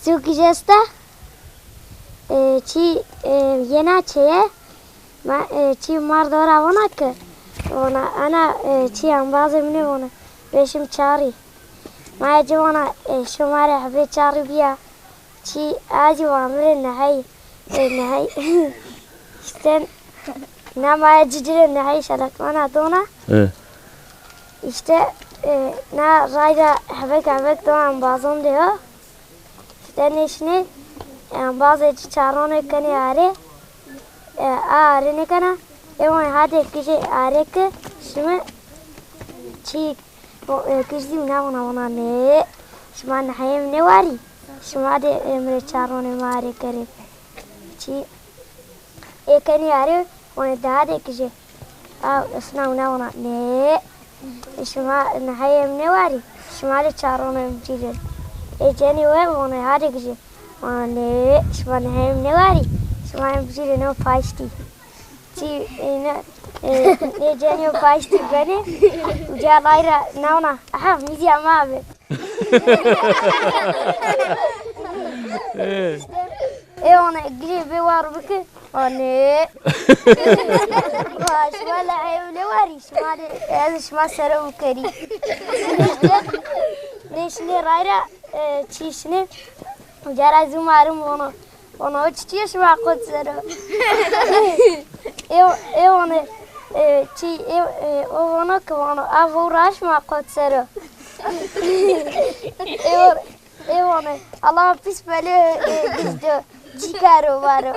سوقي جسته چی ینا چیه ما چی مار دارا ونا که ونا انا چی هم بازی منی ونا بشم چاری ما جوانا شماره حبی چاری بیا چی آجی وامر نهایی نهایی işte ne ma cicire nehayı şalak mana dona işte ne rayda habek donan bazım diyor işte neşini bazı çaronu kani are ne kana evan hadi kişi are ki şimdi çi kişi ne ona ne şimdi nehayım ne var şimdi hadi emre çaronu mare kare çi ekani are وانا دهادي كجي اسنا وناونا ني شما نحيي منواري شمالي تشارون مجيجل اجاني وين وانا هادي كجي وانا ني شما نحيي منواري شما مجيجل نو فايشتي تي اجاني فايشتي بني وجا لايرا ناونا احف ميزي امامي ايه وانا اجري بوار بكي أنا شو لا عيون واري شو هذا شو ما سرهم كري ليش لي رايرة تشيشني وجرى زمارم وانا وتشتيش ما قد سرهم إيه وانا تي إيه وانا كوانا أبو راش ما قد سرهم إيه وانا الله بيس بله جدو جيكارو بارو